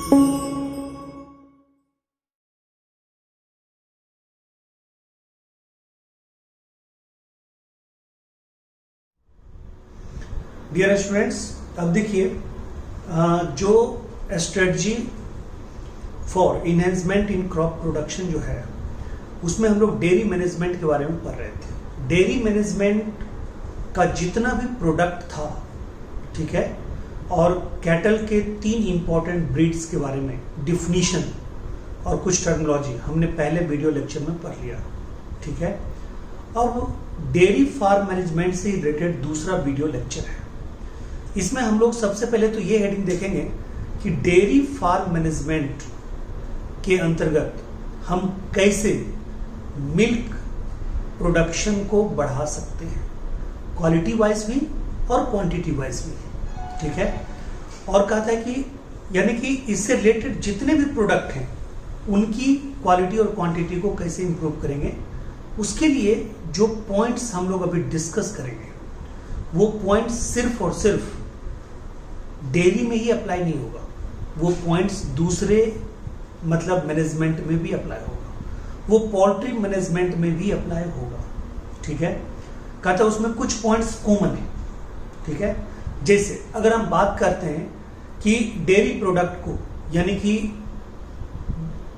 Dear students, अब देखिए जो strategy for enhancement in crop production जो है उसमें हम लोग डेयरी मैनेजमेंट के बारे में पढ़ रहे थे। डेयरी मैनेजमेंट का जितना भी प्रोडक्ट था, ठीक है, और कैटल के 3 इंपॉर्टेंट ब्रीड्स के बारे में डिफिनीशन और कुछ टर्मिनोलॉजी हमने पहले वीडियो लेक्चर में पढ़ लिया, ठीक है। अब डेयरी फार्म मैनेजमेंट से रिलेटेड दूसरा वीडियो लेक्चर है। इसमें हम लोग सबसे पहले तो ये हेडिंग देखेंगे कि डेयरी फार्म मैनेजमेंट के अंतर्गत हम कैसे मिल्क प्रोडक्शन को बढ़ा सकते हैं, क्वालिटी वाइज भी और क्वांटिटी वाइज भी, ठीक है। और कहा था कि यानी कि इससे रिलेटेड जितने भी प्रोडक्ट हैं उनकी क्वालिटी और क्वांटिटी को कैसे इंप्रूव करेंगे, उसके लिए जो पॉइंट्स हम लोग अभी डिस्कस करेंगे वो पॉइंट्स सिर्फ और सिर्फ डेयरी में ही अप्लाई नहीं होगा, वो पॉइंट्स दूसरे मतलब मैनेजमेंट में भी अप्लाई होगा, वो पोल्ट्री मैनेजमेंट में भी अप्लाई होगा, ठीक है। कहता है उसमें कुछ पॉइंट्स कॉमन है, ठीक है। जैसे अगर हम बात करते हैं कि डेयरी प्रोडक्ट को यानी कि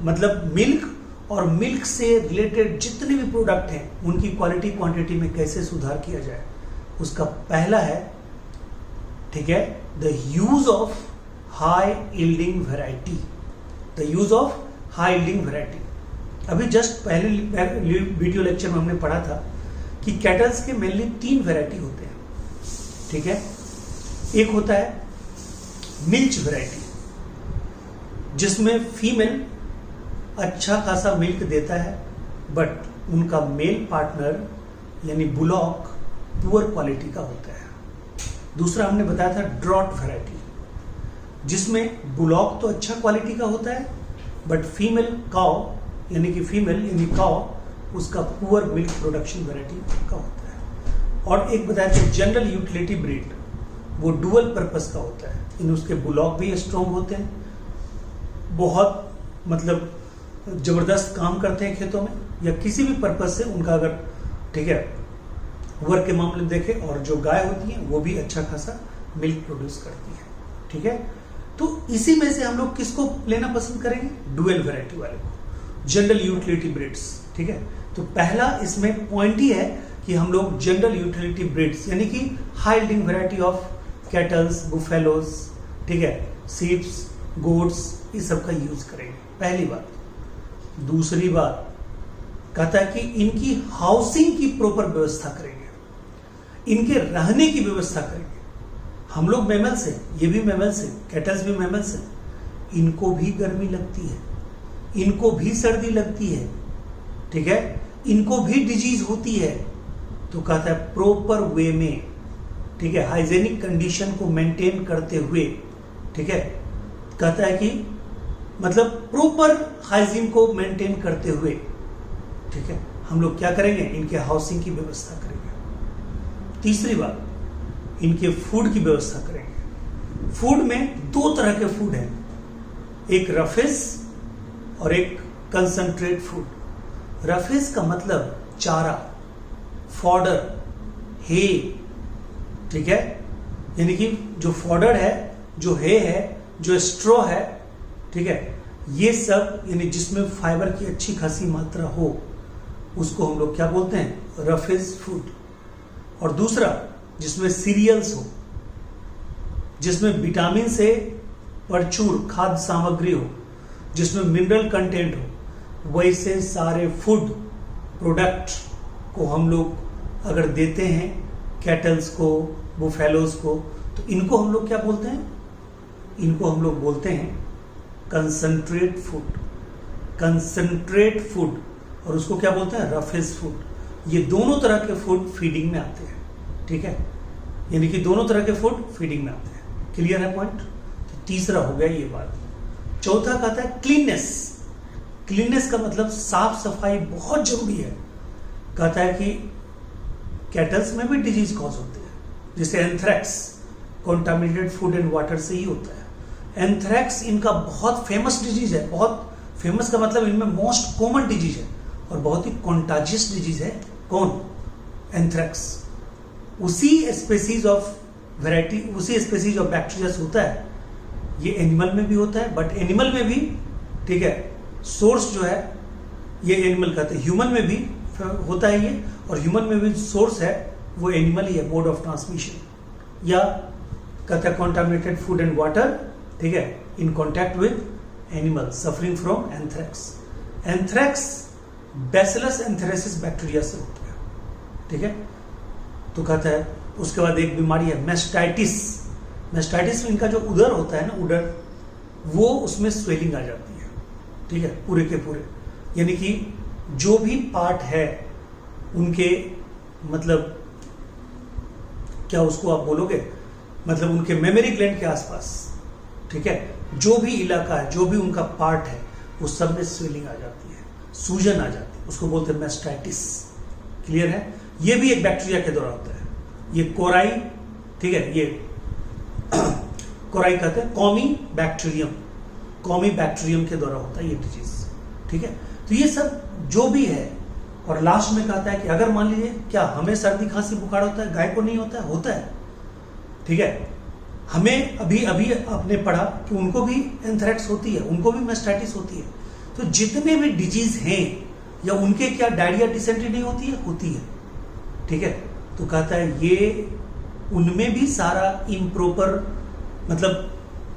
मतलब मिल्क और मिल्क से रिलेटेड जितने भी प्रोडक्ट हैं उनकी क्वालिटी क्वांटिटी में कैसे सुधार किया जाए, उसका पहला है, ठीक है, the use of high yielding variety. The use of high yielding variety अभी जस्ट पहले वीडियो लेक्चर में हमने पढ़ा था कि कैटल्स के मेनली 3 वैरायटी होते हैं, ठीक है। एक होता है मिल्च वैरायटी जिसमें फीमेल अच्छा खासा मिल्क देता है बट उनका मेल पार्टनर यानी बुलॉक पुअर क्वालिटी का होता है। दूसरा हमने बताया था ड्रॉट वैरायटी जिसमें बुलॉक तो अच्छा क्वालिटी का होता है बट फीमेल काउ यानी काउ उसका पुअर मिल्क प्रोडक्शन वैरायटी का होता है। और एक बताया था जनरल यूटिलिटी ब्रीड, वो डुअल पर्पस का होता है, इन उसके बुलॉक भी स्ट्रॉन्ग होते हैं, बहुत मतलब जबरदस्त काम करते हैं खेतों में या किसी भी पर्पस से उनका अगर, ठीक है, वर्क के मामले में देखें, और जो गाय होती है वो भी अच्छा खासा मिल्क प्रोड्यूस करती है, ठीक है। तो इसी में से हम लोग किसको लेना पसंद करेंगे, डुअल वैरायटी वाले को, जनरल यूटिलिटी ब्रीड्स, ठीक है। तो पहला इसमें पॉइंट ही है कि हम लोग जनरल यूटिलिटी ब्रीड्स यानी कि high yielding variety of kettles, buffaloes, ठीक है, सीप्स, गोट्स, इस सब का यूज करेंगे, पहली बात। दूसरी बात कहता है कि इनकी हाउसिंग की प्रॉपर व्यवस्था करेंगे, इनके रहने की व्यवस्था करेंगे। हम लोग मैमल्स हैं, ये भी मैमल्स हैं, कैटल्स भी मैमल्स हैं, इनको भी गर्मी लगती है, इनको भी सर्दी लगती है, ठीक है, इनको भी डिजीज होती है। तो कहता है प्रॉपर वे में, ठीक है, हाइजेनिक कंडीशन को मेंटेन करते हुए, ठीक है, कहता है कि मतलब प्रॉपर हाइजीन को मेंटेन करते हुए, ठीक है, हम लोग क्या करेंगे, इनके हाउसिंग की व्यवस्था करेंगे। तीसरी बात, इनके फूड की व्यवस्था करेंगे। फूड में 2 तरह के फूड हैं, एक रफेज और एक कंसंट्रेट फूड। रफेज का मतलब चारा, फॉडर, हे, ठीक है, यानी कि जो फॉडर है, जो हे है, जो स्ट्रॉ है, ठीक है, ये सब यानी जिसमें फाइबर की अच्छी खासी मात्रा हो उसको हम लोग क्या बोलते हैं, रफेज फूड। और दूसरा जिसमें सीरियल्स हो, जिसमें विटामिन से प्रचुर खाद्य सामग्री हो, जिसमें मिनरल कंटेंट हो, वैसे सारे फूड प्रोडक्ट को हम लोग अगर देते हैं कैटल्स को, बुफेलोज को, तो इनको हम लोग क्या बोलते हैं, इनको हम लोग बोलते हैं कंसंट्रेट फूड। कंसंट्रेट फूड और उसको क्या बोलते हैं, रफेज फूड। ये दोनों तरह के फूड फीडिंग में आते हैं, ठीक है, यानी कि दोनों तरह के फूड फीडिंग में आते हैं। क्लियर है पॉइंट। तो तीसरा हो गया ये बात। चौथा कहता है क्लीननेस। क्लीननेस का मतलब साफ सफाई बहुत जरूरी है। कहता है कि कैटल्स में भी डिजीज कॉज होते हैं, जैसे anthrax contaminated food and water से ही होता है, एंथ्रैक्स इनका बहुत फेमस डिजीज है, बहुत फेमस का मतलब इनमें मोस्ट कॉमन डिजीज है और बहुत ही कॉन्टाजियस डिजीज है। कौन? एंथ्रैक्स। उसी स्पेसीज ऑफ वैरायटी, उसी स्पेसीज ऑफ बैक्टीरिया होता है। ये एनिमल में भी होता है, बट एनिमल में भी, ठीक है, सोर्स जो है ये एनिमल कहते हैं, ह्यूमन में भी होता है ये, और ह्यूमन में भी सोर्स है वो एनिमल ही है, मोड ऑफ ट्रांसमिशन। या कहते हैं कॉन्टामिनेटेड फूड एंड वाटर, ठीक है, in contact with animal suffering from anthrax. Anthrax bacillus anthracis bacteria से होता है, ठीक है। तो कहता है उसके बाद एक बीमारी है मेस्टाइटिस। मेस्टाइटिस में इनका जो उदर होता है ना, उदर, वो उसमें स्वेलिंग आ जाती है, ठीक है, पूरे के पूरे, यानी कि जो भी पार्ट है उनके, मतलब क्या उसको आप बोलोगे, मतलब उनके मेमोरी ग्लैंड के आसपास, ठीक है, जो भी इलाका है, जो भी उनका पार्ट है, उस सब में स्वेलिंग आ जाती है, सूजन आ जाती है, उसको बोलते हैं मेस्टाइटिस। क्लियर है? ये भी एक बैक्टीरिया के द्वारा होता है। ये कोराई, ठीक है, ये कोराई कहते हैं, कॉमी बैक्टीरियम के द्वारा होता है ये डिजीज, ठीक है। तो ये सब जो भी है, और लास्ट में कहता है कि अगर मान लीजिए क्या हमें सर्दी खांसी बुखार होता है, गाय को नहीं होता है? होता है, ठीक है। हमें अभी आपने पढ़ा कि उनको भी एंथ्रैक्स होती है, उनको भी मेस्टाइटिस होती है। तो जितने भी डिजीज हैं, या उनके क्या डायरिया डिसेंट्री नहीं होती है? होती है, ठीक है। तो कहता है ये उनमें भी सारा इम्प्रॉपर, मतलब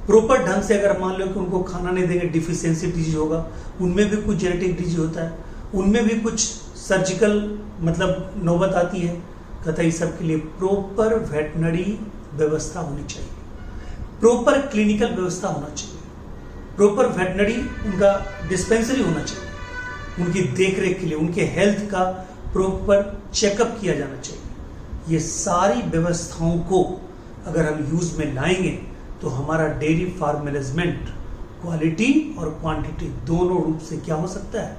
प्रॉपर ढंग से अगर मान लो कि उनको खाना नहीं देंगे, डिफिशियंसी डिजीज होगा, उनमें भी कुछ जेनेटिक डिजीज होता है, उनमें भी कुछ सर्जिकल मतलब नौबत आती है। कहता है इस सब के लिए प्रॉपर वेटनरी व्यवस्था होनी चाहिए, प्रॉपर क्लिनिकल व्यवस्था होना चाहिए, प्रॉपर वेटनरी उनका डिस्पेंसरी होना चाहिए, उनकी देखरेख के लिए, उनके हेल्थ का प्रॉपर चेकअप किया जाना चाहिए। ये सारी व्यवस्थाओं को अगर हम यूज में लाएंगे तो हमारा डेयरी फार्म मैनेजमेंट क्वालिटी और क्वांटिटी दोनों रूप से क्या हो सकता है,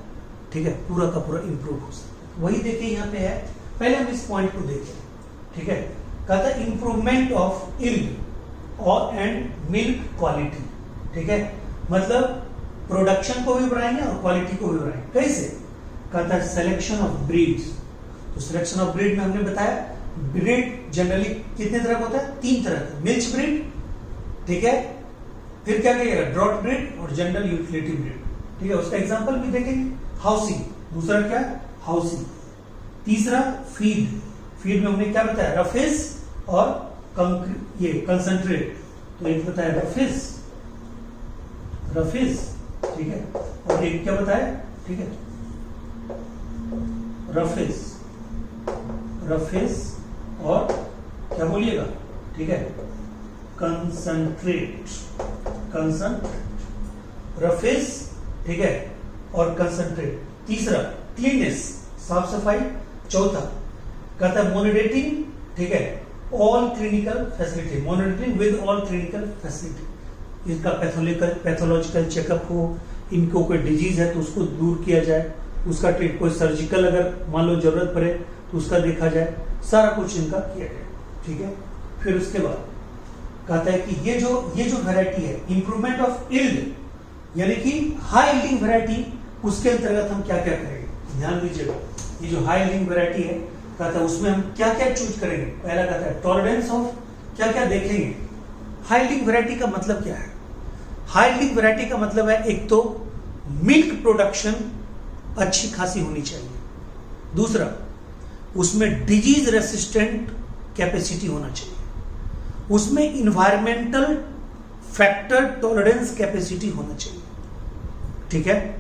ठीक है, पूरा का पूरा इंप्रूव हो सकता है। वही देखिए यहाँ पे है, पहले हम इस पॉइंट को देखें, ठीक है। कहता है इंप्रूवमेंट ऑफ यील्ड और एंड मिल्क क्वालिटी, ठीक है, मतलब प्रोडक्शन को भी बढ़ाएंगे और क्वालिटी को भी बढ़ाएंगे। कैसे? कहता है सिलेक्शन ऑफ ब्रीड्स। तो सिलेक्शन ऑफ ब्रीड में हमने बताया ब्रीड जनरली कितने तरह का होता है? 3 तरह का, मिल्च ब्रीड, ठीक है, फिर क्या कहिएगा ड्रॉट ब्रीड और जनरल यूटिलिटी ब्रीड, ठीक है। उसका एग्जांपल भी देखेंगे, हाउसिंग, दूसरा क्या हाउसिंग, तीसरा फीड। फीड में हमने क्या बताया रफेज और ये कंसंट्रेट। तो एक बताया रफेज, ठीक है, और एक क्या बताया, ठीक है, रफेज और क्या बोलिएगा, ठीक है, कंसंट्रेट, रफेज, ठीक है, और कंसंट्रेट। तीसरा क्लीननेस, साफ सफाई। चौथा कहता है मॉनिटरिंग, ठीक है, all clinical facility, monitoring with all clinical facility. इनका पैथोलॉजिकल चेकअप हो, इनको कोई डिजीज है तो उसको दूर किया जाए, उसका ट्रीट, कोई सर्जिकल अगर मान लो जरूरत पड़े तो उसका देखा जाए, सारा कुछ इनका किया जाए, ठीक है। फिर उसके बाद कहता है कि ये जो वैरायटी है, इंप्रूवमेंट ऑफ यील्ड, यानी कि हाई यील्डिंग वैरायटी, उसके अंतर्गत हम क्या क्या करेंगे, ध्यान दीजिएगा। ये जो हाई यील्डिंग वैरायटी है, कहता है उसमें हम क्या क्या चूज करेंगे। पहला कहता है टॉलरेंस ऑफ, क्या क्या देखेंगे। हाई यील्डिंग वैरायटी का मतलब क्या है? हाई यील्डिंग वैरायटी का मतलब है एक तो मिल्क प्रोडक्शन अच्छी खासी होनी चाहिए, दूसरा उसमें डिजीज रेसिस्टेंट कैपेसिटी होना चाहिए, उसमें इन्वायरमेंटल फैक्टर टॉलरेंस कैपेसिटी होना चाहिए, ठीक है,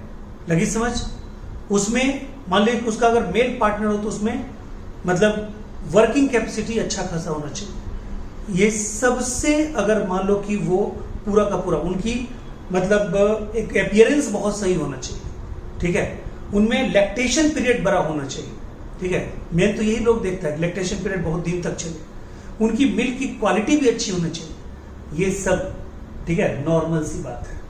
लगी समझ। उसमें मान लीजिए उसका अगर मेल पार्टनर हो तो उसमें मतलब वर्किंग कैपेसिटी अच्छा खासा होना चाहिए। ये सबसे अगर मान लो कि वो पूरा का पूरा, उनकी मतलब एक अपीयरेंस बहुत सही होना चाहिए, ठीक है, उनमें लैक्टेशन पीरियड बड़ा होना चाहिए, ठीक है। मेन तो यही लोग देखता है लैक्टेशन पीरियड बहुत दिन तक चले, उनकी मिल्क की क्वालिटी भी अच्छी होनी चाहिए, ये सब, ठीक है, नॉर्मल सी बात है,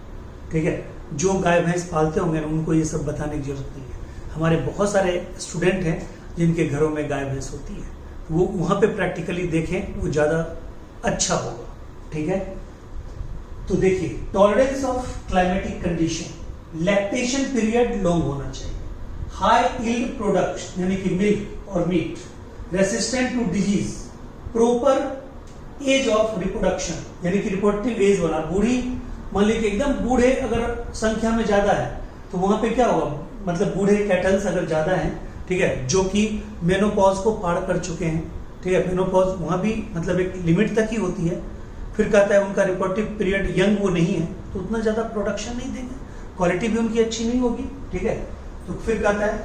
ठीक है। जो गाय भैंस पालते होंगे ना उनको ये सब बताने की जरूरत नहीं है। हमारे बहुत सारे स्टूडेंट हैं जिनके घरों में गाय भैंस होती है, वो वहां पे प्रैक्टिकली देखें, वो ज्यादा अच्छा होगा, ठीक है। तो देखिए, tolerance of climatic condition, lactation period long होना चाहिए, हाई यील्ड प्रोडक्ट यानी कि मिल्क और meat, resistant to disease, proper age of reproduction यानी कि रिप्रोडक्टिव एज वाला, बूढ़ी मान लीजिए एकदम बूढ़े अगर संख्या में ज्यादा है तो वहां पे क्या होगा, मतलब बूढ़े कैटल्स अगर ज्यादा हैं, ठीक है, जो कि मेनोपॉज को पार कर चुके हैं, ठीक है, मेनोपॉज वहां भी मतलब एक लिमिट तक ही होती है, फिर कहता है उनका रिप्रोडक्टिव पीरियड यंग वो नहीं है तो उतना ज्यादा प्रोडक्शन नहीं देंगे, क्वालिटी भी उनकी अच्छी नहीं होगी, ठीक है, तो फिर कहता है,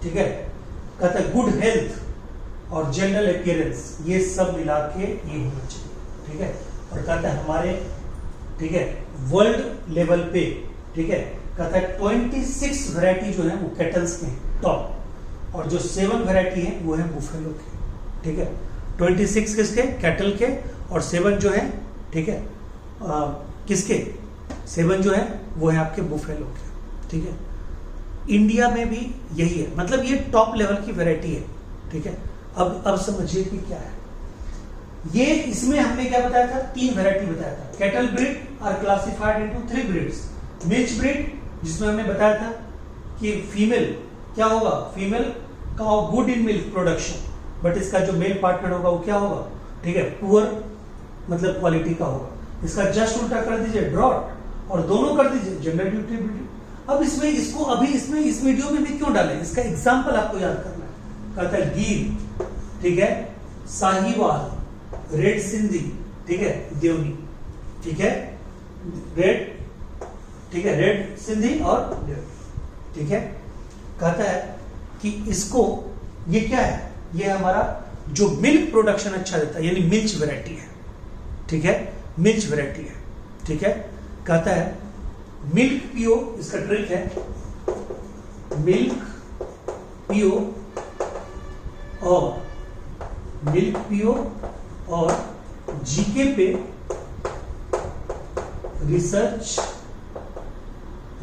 ठीक है, कहता है गुड हेल्थ और जनरल अपीयरेंस, ये सब मिला के ये होना चाहिए, ठीक है, और कहता है हमारे, ठीक है, वर्ल्ड लेवल पे, ठीक है, कहता है 26 वैरायटी जो है वो कैटल्स के टॉप, और जो 7 वैरायटी है वो है बुफेलो के, ठीक है, 26 किसके, कैटल के, और 7 जो है, ठीक है, किसके, 7 जो है वो है आपके बुफेलो के, ठीक है। इंडिया में भी यही है, मतलब ये टॉप लेवल की वैरायटी है, ठीक है। अब समझिए कि क्या है ये, इसमें हमने क्या बताया था, 3 वैरायटी बताया था। Cattle breed are classified into 3 breeds, milch breed जिसमें हमने बताया था कि फीमेल क्या होगा, female cow good in milk production, but इसका जो मेल पार्टनर होगा वो क्या होगा, ठीक है, पुअर मतलब क्वालिटी का होगा। इसका जस्ट उल्टा कर दीजिए ड्रॉट, और दोनों कर दीजिए जनरल ड्यूटी। अब इसमें इसको अभी इसमें इस वीडियो में भी क्यों डालें, इसका एग्जाम्पल आपको याद करना है। कहता है गिर, ठीक है, साहिवाल, रेड सिंधी, ठीक है, देवनी, ठीक है, रेड, ठीक है, रेड सिंधी और देवनी, ठीक है। कहता है कि इसको, ये क्या है, ये हमारा जो मिल्क प्रोडक्शन अच्छा देता है यानी मिल्च वैरायटी है, ठीक है, मिल्च वैरायटी है, ठीक है। कहता है मिल्क पियो, इसका ट्रिक है, मिल्क पियो और मिल्क पियो और जीके पे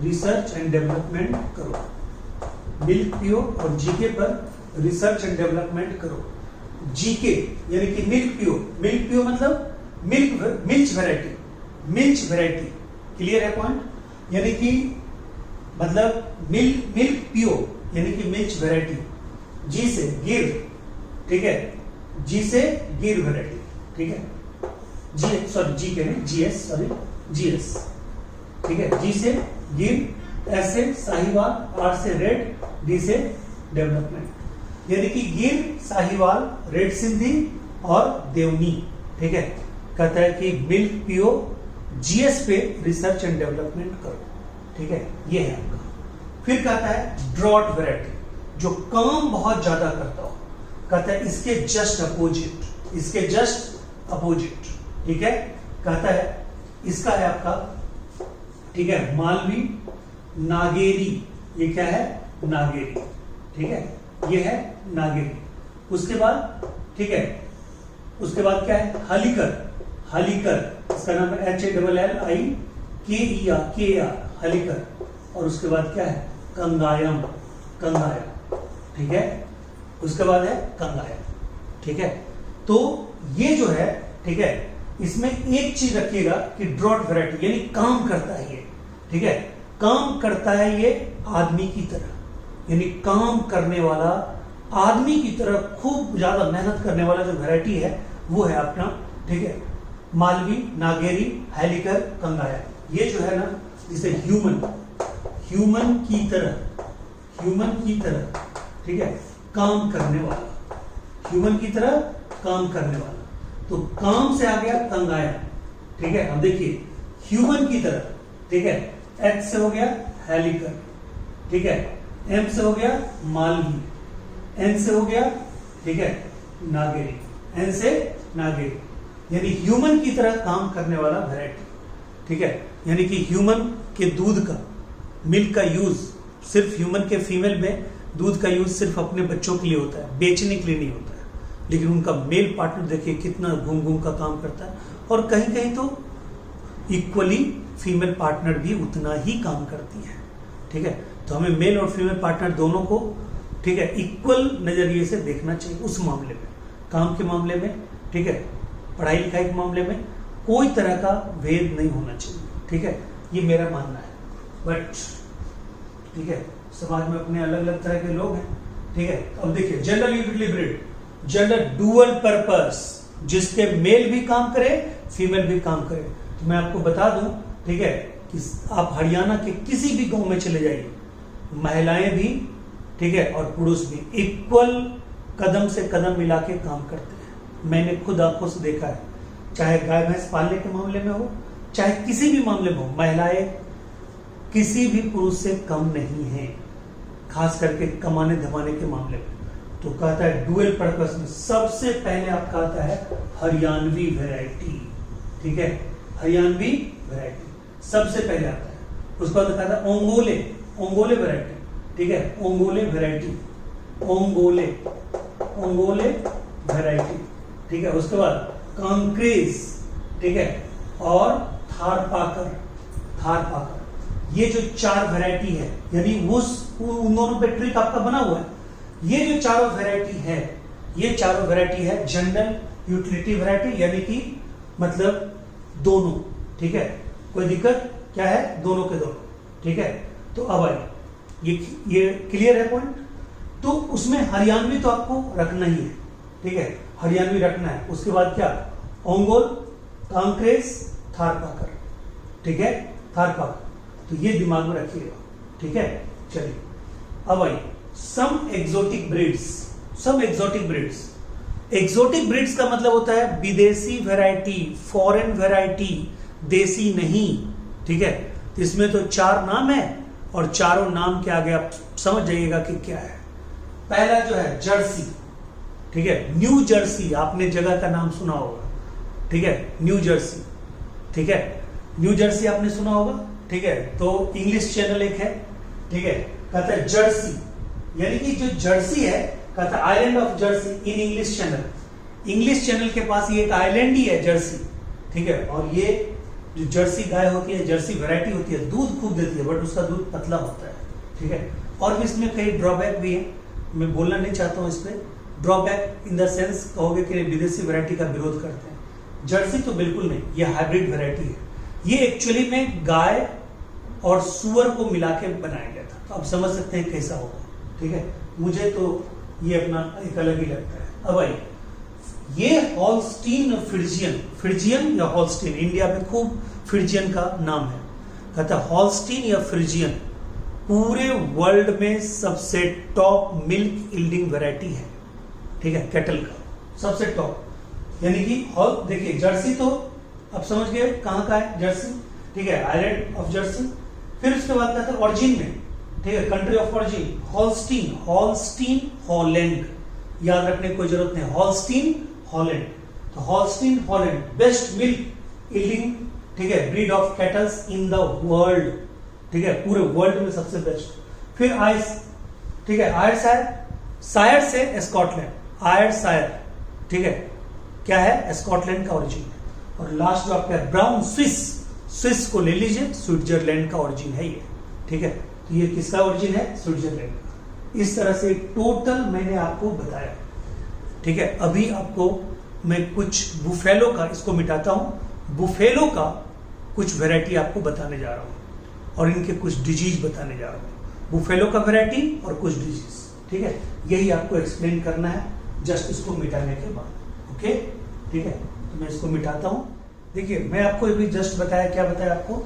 रिसर्च एंड डेवलपमेंट करो। मिल्क पियो और जीके पर रिसर्च एंड डेवलपमेंट करो। जीके यानी कि मिल्क पियो मतलब मिल्च वैरायटी, क्लियर है पॉइंट, यानी कि मतलब मिल्क पियो यानी कि मिल्च वैरायटी, जी से गिर, ठीक है, जी से गिर वैरायटी, ठीक है, जी के नहीं, जीएस, ठीक है, जी से गिर, एस से साहिवाल, आर से रेड, डी से डेवलपमेंट, यानी कि गिर, साहिवाल, रेड सिंधी और देवनी, ठीक है। कहता है कि मिल्क पियो, जीएस पे रिसर्च एंड डेवलपमेंट करो, ठीक है, ये है आपका। फिर कहता है ड्रॉट वैरायटी, जो काम बहुत ज्यादा करता हो, कहता है इसके जस्ट अपोजिट, ठीक है। कहता है इसका है आपका, ठीक है, मालवी, नागेरी, ये क्या है, नागेरी, ठीक है, ये है नागेरी। उसके बाद, ठीक है, उसके बाद क्या है, हलीकर, इसका नाम है HALLIKER, हलीकर। और उसके बाद क्या है, कंगायम, ठीक है, उसके बाद है कंगायम, ठीक है। तो ये जो है, ठीक है, इसमें एक चीज रखिएगा कि ड्रॉट वैरायटी यानी काम करता है ये, ठीक है, काम करता है ये आदमी की तरह, यानी काम करने वाला आदमी की तरह खूब ज्यादा मेहनत करने वाला जो वैरायटी है वो है अपना, ठीक है, मालवी, नागेरी, हैलिकर, कंगाया। ये जो है ना, जिसे ह्यूमन की तरह, ठीक है, काम करने वाला, ह्यूमन की तरह काम करने वाला, तो काम से आ गया कंगाया, ठीक है। अब देखिए ह्यूमन की तरह, ठीक है, एच से हो गया हैलिकर, ठीक है, एम से हो गया मालवी, एन से हो गया, ठीक है, नागेरी, एन से नागेरी, यानी ह्यूमन की तरह काम करने वाला वैरायटी, ठीक है। यानी कि ह्यूमन के दूध का, मिल्क का यूज सिर्फ ह्यूमन के फीमेल में दूध का यूज सिर्फ अपने बच्चों के लिए होता है, बेचने के लिए नहीं होता है, लेकिन उनका मेल पार्टनर देखिए कितना घूम का काम करता है, और कहीं कहीं तो इक्वली फीमेल पार्टनर भी उतना ही काम करती है, ठीक है। तो हमें मेल और फीमेल पार्टनर दोनों को, ठीक है, इक्वल नजरिए से देखना चाहिए उस मामले में, काम के मामले में, ठीक है, पढ़ाई लिखाई के मामले में, कोई तरह का भेद नहीं होना चाहिए, ठीक है, ये मेरा मानना है। बट ठीक है, समाज में अपने अलग अलग तरह के लोग हैं, ठीक है। अब देखिए general utility breed, general dual purpose, जिसके मेल भी काम करे फीमेल भी काम करे। तो मैं आपको बता दूं, ठीक है, कि आप हरियाणा के किसी भी गांव में चले जाइए, महिलाएं भी, ठीक है, और पुरुष भी इक्वल कदम से कदम मिला के काम करते हैं। मैंने खुद आंखों से देखा है, चाहे गाय भैंस पालने के मामले में हो, चाहे किसी भी मामले में हो, महिलाएं किसी भी पुरुष से कम नहीं है, खास करके कमाने धमाने के मामले में। तो कहता है डुअल पर्पस में सबसे पहले आपका आता है हरियाणवी वैरायटी, ठीक है, हरियाणवी वैरायटी सबसे पहले आता है। उसके बाद कहता है ओंगोले, ओंगोले वैरायटी, ठीक है, ओंगोले वैरायटी, ओंगोले, ओंगोले वैरायटी, ठीक है। उसके बाद कांक्रेज, ठीक है, और थारपाकर, थारपाकर, ये जो 4 वैरायटी है, यानी उन दोनों पे ट्रिक आपका बना हुआ है। ये जो चारों वैरायटी है, ये चारों वैरायटी है जनरल यूटिलिटी वैरायटी, यानी कि मतलब दोनों, ठीक है, कोई दिक्कत क्या है, दोनों के दोनों, ठीक है। तो अब आइए, ये क्लियर है पॉइंट। तो उसमें हरियाणवी तो आपको रखना ही है, ठीक है, हरियाणवी रखना है। उसके बाद क्या, ओंगोल, कांक्रेज, थारपाकर, ठीक है, थारपाकर, तो ये दिमाग में रखिएगा, ठीक है। चलिए अब आइए सम एक्सोटिक ब्रीड्स, सम एक्सोटिक ब्रीड्स। एक्सोटिक ब्रीड्स का मतलब होता है विदेशी वैरायटी, फॉरेन वैरायटी, देसी नहीं, ठीक है। तो इसमें तो 4 नाम है और चारों नाम के आगे आप समझ जाइएगा कि क्या है। पहला जो है जर्सी, ठीक है, न्यू जर्सी, आपने जगह का नाम सुना होगा, ठीक है, न्यू जर्सी, ठीक है, न्यू जर्सी आपने सुना होगा, ठीक है। तो इंग्लिश चैनल एक है, ठीक है, कहता है जर्सी, यानी कि जो जर्सी है, कहता है island of Jersey in English channel. English channel के पास ये एक आइलैंड ही है जर्सी, ठीक है। और ये जो जर्सी गाय होती है, जर्सी वैरायटी होती है, दूध खूब देती है, बट उसका दूध पतला होता है, ठीक है। और भी इसमें कई ड्रॉबैक भी है, मैं बोलना नहीं चाहता हूं इस पे। ड्रॉबैक इन द सेंस कहोगे कि विदेशी वैरायटी का विरोध करते हैं, जर्सी तो बिल्कुल नहीं, ये हाइब्रिड वैरायटी है। ये एक्चुअली में गाय और सुअर को मिला के बनाया गया था। तो आप समझ सकते हैं कैसा होगा, ठीक है। मुझे तो ये अपना एक अलग ही लगता है। अब आइए, ये हॉल्स्टीन फ्रिजियन, फ्रिजियन या हॉल्स्टीन, इंडिया में खूब फ्रिजियन का नाम है। कहता है हॉल्स्टीन या फ्रिजियन पूरे वर्ल्ड में सबसे टॉप मिल्क यील्डिंग वैरायटी है, ठीक है, कैटल का सबसे टॉप। यानी कि देखिए जर्सी तो आप समझ गए कहां का है जर्सी, ठीक है, आइलैंड ऑफ जर्सी। फिर उसके बाद कहता है ऑरिजिन में, ठीक है, country of origin Holstein, Holstein Holland, याद रखने की कोई जरूरत नहीं, हॉल्स्टीन हॉलैंड। तो Holstein Holland best milk yielding, ठीक है, breed of kettles in the world, ठीक है, पूरे वर्ल्ड में सबसे बेस्ट। फिर आयर्स, ठीक है, आयरशायर, शायर से स्कॉटलैंड, आयरशायर, ठीक है, क्या है, स्कॉटलैंड का ओरिजिन है। और लास्ट जो आपका ब्राउन स्विस, स्विस को ले लीजिए, स्विट्जरलैंड का ओरिजिन है ये, ठीक है। तो ये किसका ओरिजिन है, स्विट्जरलैंड का। इस तरह से टोटल मैंने आपको बताया, ठीक है। अभी आपको मैं कुछ बुफेलो का, इसको मिटाता हूं, बुफेलो का कुछ वैरायटी आपको बताने जा रहा हूं और इनके कुछ डिजीज बताने जा रहा हूं। बुफेलो का वैरायटी और कुछ डिजीज, ठीक है, यही आपको एक्सप्लेन करना है जस्ट इसको मिटाने के बाद, ओके, ठीक है। तो मैं इसको मिटाता हूं। देखिए मैं आपको अभी जस्ट बताया, क्या बताया आपको,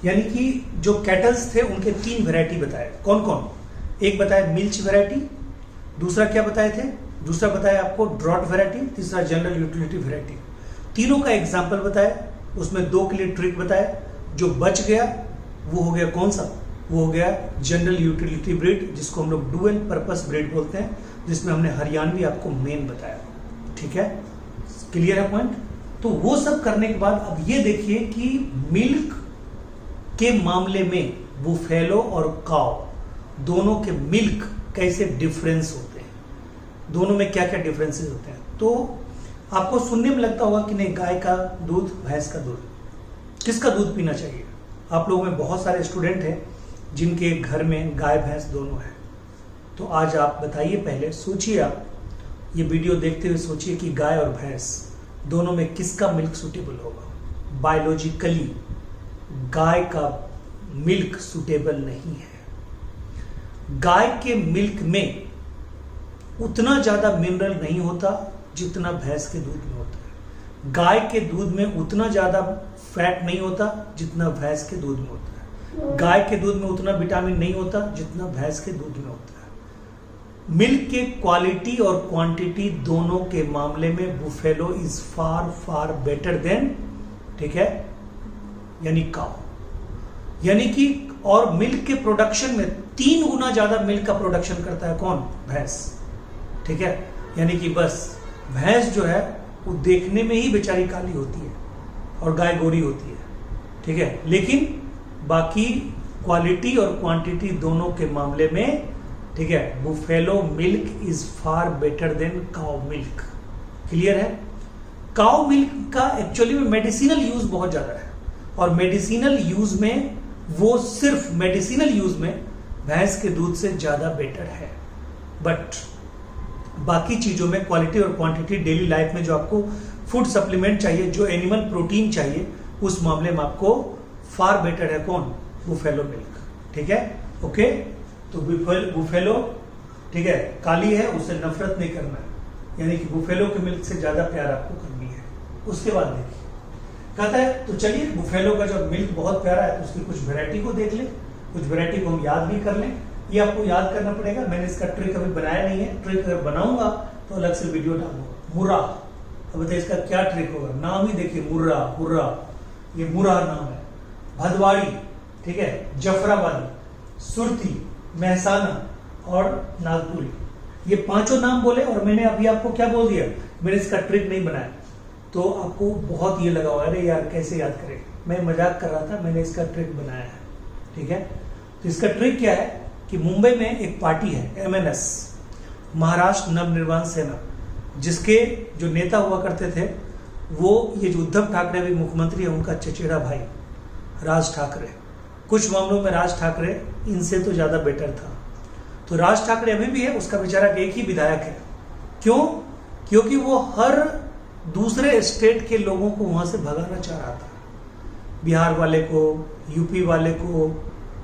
यानी कि जो कैटल्स थे उनके 3 वैरायटी बताए। कौन कौन, एक बताया मिल्च वैरायटी, दूसरा क्या बताए थे, दूसरा बताया आपको ड्रॉट वैरायटी, तीसरा जनरल यूटिलिटी वैरायटी। तीनों का एग्जाम्पल बताया, उसमें 2 के लिए ट्रिक बताया। जो बच गया वो हो गया कौन सा, वो हो गया जनरल यूटिलिटी ब्रीड, जिसको हम लोग डुअल पर्पस ब्रीड बोलते हैं, जिसमें हमने हरियाणवी आपको मेन बताया, ठीक है, क्लियर है पॉइंट। तो वो सब करने के बाद अब ये देखिए कि मिल्क के मामले में बुफेलो और काव दोनों के मिल्क कैसे डिफरेंस होते हैं, दोनों में क्या क्या डिफरेंसेस होते हैं। तो आपको सुनने में लगता होगा कि नहीं, गाय का दूध, भैंस का दूध, किसका दूध पीना चाहिए। आप लोगों में बहुत सारे स्टूडेंट हैं जिनके घर में गाय भैंस दोनों है। तो आज आप बताइए, पहले सोचिए, आप ये वीडियो देखते हुए सोचिए कि गाय और भैंस दोनों में किसका मिल्क सूटेबल होगा। बायोलॉजिकली गाय का मिल्क सुटेबल नहीं है। गाय के मिल्क में उतना ज्यादा मिनरल नहीं होता जितना भैंस के दूध में होता है। गाय के दूध में उतना ज्यादा फैट नहीं होता जितना भैंस के दूध में होता है। गाय के दूध में उतना विटामिन नहीं होता जितना भैंस के दूध में होता है। मिल्क के क्वालिटी और क्वांटिटी दोनों के मामले में buffalo is far far better than, ठीक है, यानी काउ। यानी कि और मिल्क के प्रोडक्शन में 3 गुना ज्यादा मिल्क का प्रोडक्शन करता है कौन? भैंस, ठीक है। यानी कि बस भैंस जो है वो देखने में ही बेचारी काली होती है और गाय गोरी होती है, ठीक है, लेकिन बाकी क्वालिटी और क्वांटिटी दोनों के मामले में, ठीक है, buffalo milk is far better than cow milk. Clear है? काउ मिल्क का एक्चुअली में मेडिसिनल यूज बहुत ज्यादा है और मेडिसिनल यूज में वो सिर्फ मेडिसिनल यूज में भैंस के दूध से ज्यादा बेटर है। बट बाकी चीजों में क्वालिटी और क्वांटिटी, डेली लाइफ में जो आपको फूड सप्लीमेंट चाहिए, जो एनिमल प्रोटीन चाहिए, उस मामले में आपको फार बेटर है कौन? बुफेलो मिल्क, ठीक है। ओके, तो बुफेलो, ठीक है, काली है, उससे नफरत नहीं करना है, यानी कि बुफेलो के मिल्क से ज्यादा प्यार आपको करनी है। उसके बाद देखिए कहता है, तो चलिए बुफेलो का जब मिल्क बहुत प्यारा है तो उसकी कुछ वैरायटी को देख ले, कुछ वैरायटी को हम याद भी कर लें। ये आपको याद करना पड़ेगा, मैंने इसका ट्रिक अभी बनाया नहीं है, ट्रिक अगर बनाऊंगा तो अलग से वीडियो डालूंगा। मुर्रा, अब बताइए इसका क्या ट्रिक होगा? नाम ही देखिए, मुर्रा, हुर्रा, ये मुर्रा नाम है। भदवाड़ी, ठीक है, जफराबादी, सुरती, महसाना और नागपुरी, ये 5 नाम बोले और मैंने अभी आपको क्या बोल दिया? मैंने इसका ट्रिक नहीं बनाया। तो आपको बहुत ये लगा होगा, अरे यार कैसे याद करें, मैं मजाक कर रहा था, मैंने इसका ट्रिक बनाया है, ठीक है। तो इसका ट्रिक क्या है कि मुंबई में एक पार्टी है MNS, महाराष्ट्र नवनिर्माण सेना, जिसके जो नेता हुआ करते थे वो ये जो उद्धव ठाकरे अभी मुख्यमंत्री है उनका चचेरा भाई राज ठाकरे। कुछ मामलों में राज ठाकरे इनसे तो ज्यादा बेटर था। तो राज ठाकरे अभी भी है, उसका बेचारा एक ही विधायक है। क्यों? क्योंकि वो हर दूसरे स्टेट के लोगों को वहां से भगाना चाह रहा था, बिहार वाले को, यूपी वाले को,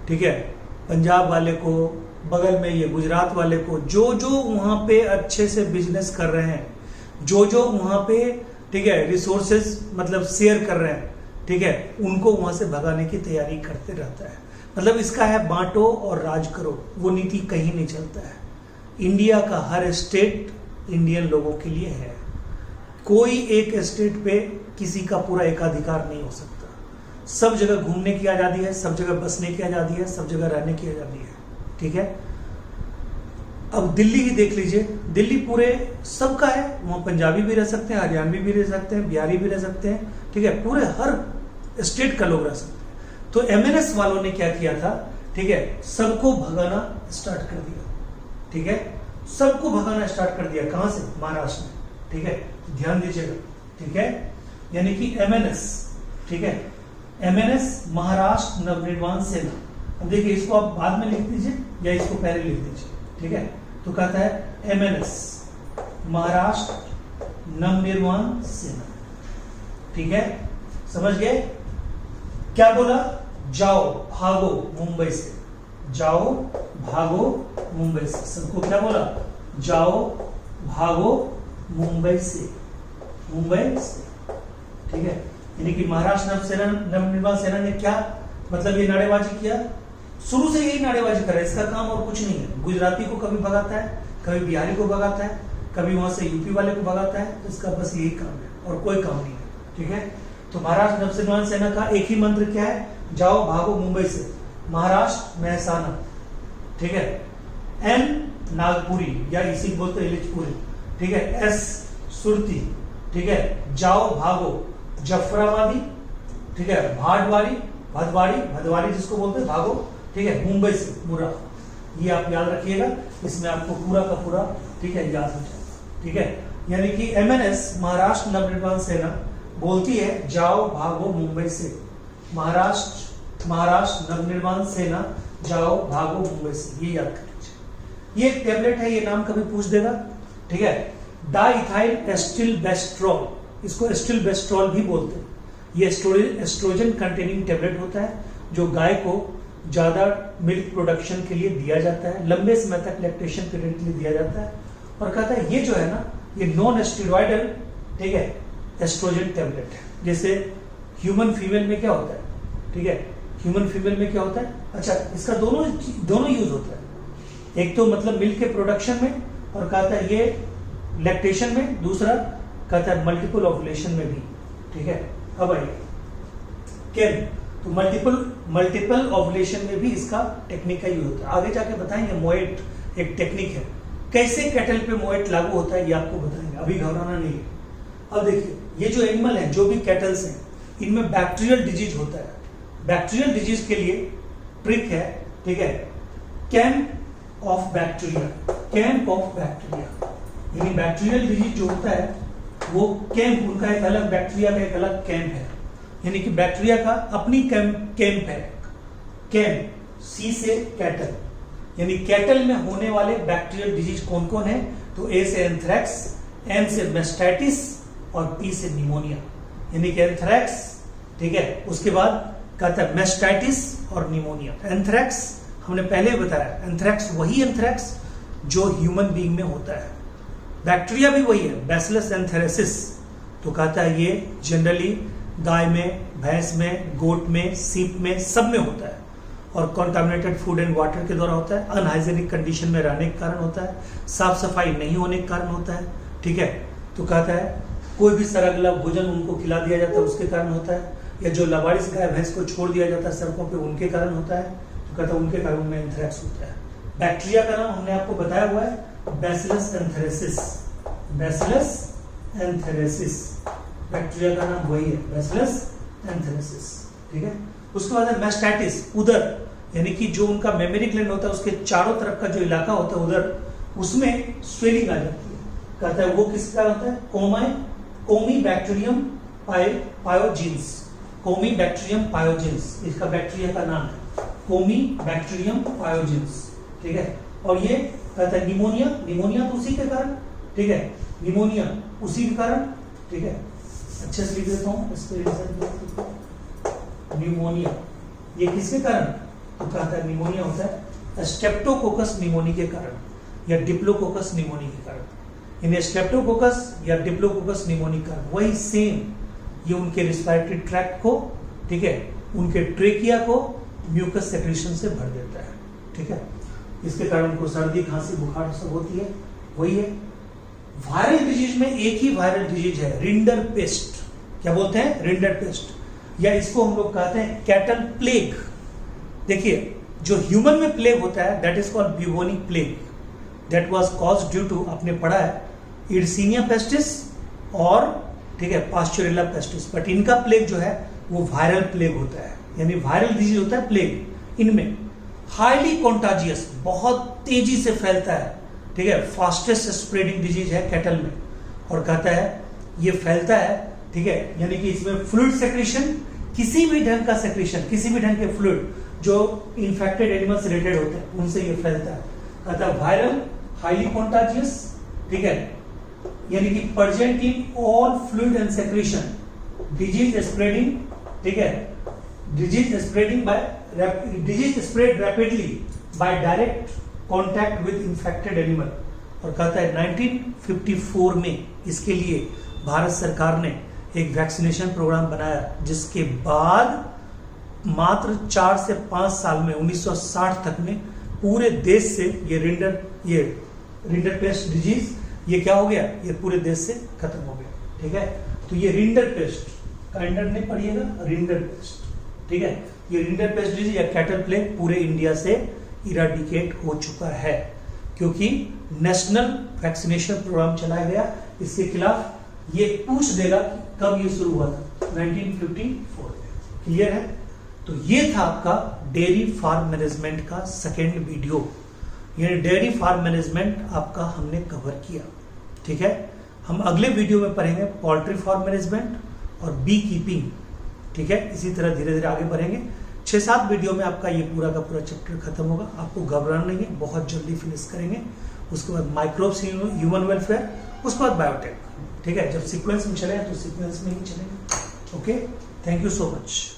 ठीक है, पंजाब वाले को, बगल में ये गुजरात वाले को, जो जो वहां पे अच्छे से बिजनेस कर रहे हैं, जो जो वहां पे, ठीक है, रिसोर्सेज मतलब शेयर कर रहे हैं, ठीक है, उनको वहां से भगाने की तैयारी करते रहता है। मतलब इसका है बांटो और राज करो, वो नीति कहीं नहीं चलता है। इंडिया का हर स्टेट इंडियन लोगों के लिए है, कोई एक स्टेट पे किसी का पूरा एकाधिकार नहीं हो सकता। सब जगह घूमने की आजादी है, सब जगह बसने की आजादी है, सब जगह रहने की आजादी है, ठीक है। अब दिल्ली ही देख लीजिए, दिल्ली पूरे सबका है, वहां पंजाबी भी रह सकते हैं, हरियाणवी भी रह सकते हैं, बिहारी भी रह सकते हैं, ठीक है, पूरे हर स्टेट का लोग रह सकते हैं। तो MNS वालों ने क्या किया था, ठीक है, सबको भगाना स्टार्ट कर दिया, ठीक है, सबको भगाना स्टार्ट कर दिया। कहां से? महाराष्ट्र में, ठीक है, ध्यान दीजिएगा, ठीक है, यानी कि MNS, ठीक है, MNS महाराष्ट्र नवनिर्माण सेना। अब देखिए इसको आप बाद में लिख दीजिए या इसको पहले लिख दीजिए, ठीक है। तो कहता है MNS महाराष्ट्र नवनिर्माण सेना, ठीक है, समझ गए? क्या बोला? जाओ भागो मुंबई से, जाओ भागो मुंबई से। सबको क्या बोला? जाओ भागो मुंबई से, मुंबई से, ठीक है। यानी कि महाराष्ट्र नवनिर्माण सेना ने क्या मतलब ये नारेबाजी किया, शुरू से यही नारेबाजी कर रहा है, इसका काम और कुछ नहीं है। गुजराती को कभी भगाता है, कभी बिहारी को भगाता है, कभी वहां से यूपी वाले को भगाता है, तो इसका बस यही काम है और कोई काम नहीं है, ठीक है। तो महाराष्ट्र नवनिर्माण सेना का एक ही मंत्र क्या है? जाओ भागो मुंबई से। महाराष्ट्र महसाना, ठीक है, N नागपुरी या इसी बोलते इलिचपुरी, ठीक है, S सुरती, ठीक है, जाओ भागो जफराबादी, ठीक है, भाटवाड़ी, भदवाड़ी जिसको बोलते हैं भागो, ठीक है, मुंबई से मुर्रा। ये आप याद रखिएगा, इसमें आपको पूरा का पूरा, ठीक है, याद हो जाएगा, ठीक है। यानी कि MNS महाराष्ट्र नवनिर्माण सेना बोलती है जाओ भागो मुंबई से, महाराष्ट्र नवनिर्माण सेना जाओ भागो मुंबई से, ये याद कर लीजिए। ये एक टेबलेट है, ये नाम कभी पूछ देगा, ठीक है, डाइथाइल एस्टिलबेस्ट्रॉल, इसको एस्टिलबेस्ट्रॉल भी बोलते हैं। ये एस्ट्रोजन कंटेनिंग टेबलेट होता है जो गाय को ज्यादा मिल्क प्रोडक्शन के लिए दिया जाता है, लंबे समय तक लैक्टेशन पीरियड के लिए दिया जाता है। और कहता है ये जो है ना, ये नॉन स्टेरॉइडल, ठीक है, एस्ट्रोजन टेबलेट है। जैसे ह्यूमन फीमेल में क्या होता है, ठीक है, ह्यूमन फीमेल में क्या होता है, अच्छा इसका दोनों यूज होता है। एक तो मतलब मिल्क के प्रोडक्शन में, और कहता है ये लैक्टेशन में, दूसरा कहता है मल्टीपल ओव्यूलेशन में भी, ठीक है। अब आइए केम, तो मल्टीपल ओव्यूलेशन में भी इसका टेक्निक का यूज होता है। आगे जाके बताएंगे मोएट एक टेक्निक है, कैसे कैटल पे मोएट लागू होता है ये आपको बताएंगे, अभी घबराना नहीं है। अब देखिए ये जो एनिमल है, जो भी कैटल्स हैं, इनमें बैक्टीरियल डिजीज होता है। बैक्टीरियल डिजीज के लिए ट्रिक है, ठीक है, camp of bacteria, camp of bacteria, यानी बैक्टीरियल डिजीज जो होता है वो कैंप, उनका एक अलग, बैक्टीरिया का एक अलग कैंप है, यानी कि बैक्टीरिया का अपनी कैंप है। कैंप, सी से कैटल, यानी कैटल में होने वाले बैक्टीरियल डिजीज कौन कौन है, तो ए से एंथ्रैक्स, एम से मेस्टाइटिस और पी से निमोनिया, यानी कि एंथ्रैक्स, ठीक है, उसके बाद कहता है मेस्टाइटिस और निमोनिया। एंथ्रैक्स हमने पहले बताया, एंथ्रैक्स वही एंथ्रैक्स जो ह्यूमन बीइंग में होता है, बैक्टीरिया भी वही है, बैसिलस एंथेरेसिस। तो कहता है ये जनरली गाय में, भैंस में, गोट में, सीप में, सब में होता है, और कॉन्टामिनेटेड फूड एंड वाटर के द्वारा होता है, अनहाइजेनिक कंडीशन में रहने के कारण होता है, साफ सफाई नहीं होने के कारण होता है, ठीक है। तो कहता है कोई भी सरागला भोजन उनको खिला दिया जाता है उसके कारण होता है, या जो लवारिस गाय भैंस को छोड़ दिया जाता है सड़कों पे उनके कारण होता है। तो कहता है उनके कारण उनमें एंथ्रैक्स होता है। बैक्टीरिया का नाम हमने आपको बताया हुआ है बैसिलस एंथेरेसिस, बैसिलस एंथेरेसिस, बैक्टीरिया का नाम वही है, बैसिलस एंथेरेसिस, ठीक है। उसके बाद है मेस्टाइटिस, उदर, यानी कि जो उनका मेमोरी ग्लैंड होता है उसके चारों तरफ का जो इलाका होता है उधर, उसमें स्वेलिंग आ जाती है। कहता है वो किसका होता है, कोमी बैक्टीरियम पायोजिन्स, कोमी बैक्टीरियम पायोजिन्स, इसका बैक्टीरिया का नाम है कोमी बैक्टीरियम पायोजिन्स, ठीक है। और ये कहता है निमोनिया, निमोनिया तो उसी के कारण, ठीक है, निमोनिया उसी के कारण, ठीक है। अच्छे से लिख देता हूं इसके निमोनिया, ये किसके कारण, तो कहता है निमोनिया होता है स्ट्रेप्टोकोकस निमोनी के कारण या डिप्लोकोकस निमोनी के कारण। यानी स्ट्रेप्टोकोकस या डिप्लोकोकस निमोनी का वही सेम, ये उनके रिस्पायरेटरी ट्रैक्ट को, ठीक है, उनके ट्रेकिया को म्यूकस सेक्रेशन से भर देता है, ठीक है। इसके कारण उनको सर्दी, खांसी, बुखार सब होती है, वही है। वायरल डिजीज में एक ही वायरल डिजीज है, रिंडर पेस्ट, क्या बोलते हैं, रिंडर पेस्ट, या इसको हम लोग कहते हैं कैटल प्लेग। देखिए जो ह्यूमन में प्लेग होता है that is called bubonic plague, that was caused due to, आपने पढ़ा है, इर्सिनिया पेस्टिस और, ठीक है, पास्चुरेला पेस्टिस। बट इनका प्लेग जो है वो वायरल प्लेग होता है, यानी वायरल डिजीज होता है प्लेग। इनमें हाईली कॉन्टाजियस, बहुत तेजी से फैलता है, ठीक है, फास्टेस्ट स्प्रेडिंग डिजीज है कैटल में। और कहता है ये फैलता है, ठीक है, यानी कि इसमें फ्लूइड सेक्रेशन, किसी भी ढंग का सेक्रेशन, किसी भी ढंग के फ्लूइड जो इन्फेक्टेड एनिमल से रिलेटेड होते हैं उनसे ये फैलता है। कहता है वायरल, हाईली कॉन्टाजियस, ठीक है, यानी कि present in all fluid and secretion, disease spreading, ठीक है, disease spread rapidly by direct contact with infected animal. और कहता है 1954 में इसके लिए भारत सरकार ने एक वैक्सीनेशन प्रोग्राम बनाया, जिसके बाद मात्र 4 से 5 साल में 1960 तक में पूरे देश से ये रिंडर पेस्ट डिजीज, ये क्या हो गया, ये पूरे देश से खत्म हो गया, ठीक है। तो ये रिंडर पेस्ट, काइंडर नहीं पढ़िएगा, रिंडर पेस्ट, ठीक है, ये रिंडर पेस्ट डिजीज या कैटल प्लेग पूरे इंडिया से इराडिकेट हो चुका है, क्योंकि नेशनल वैक्सीनेशन प्रोग्राम चलाया गया इसके खिलाफ। ये पूछ देगा कब ये शुरू हुआ था, 1954। क्लियर है। तो ये था आपका डेयरी फार्म मैनेजमेंट का सेकेंड वीडियो, यानी डेयरी फार्म मैनेजमेंट आपका हमने कवर किया, ठीक है। हम अगले वीडियो में पढ़ेंगे पोल्ट्री फार्म मैनेजमेंट और बी कीपिंग, ठीक है। इसी तरह धीरे धीरे आगे बढ़ेंगे। 6-7 वीडियो में आपका ये पूरा का पूरा चैप्टर खत्म होगा, आपको घबराना नहीं है, बहुत जल्दी फिनिश करेंगे। उसके बाद माइक्रोब्स, ह्यूमन वेलफेयर, उसके बाद बायोटेक, ठीक है। जब सीक्वेंस में चले तो सीक्वेंस में ही चलेंगे, okay. Thank you so much.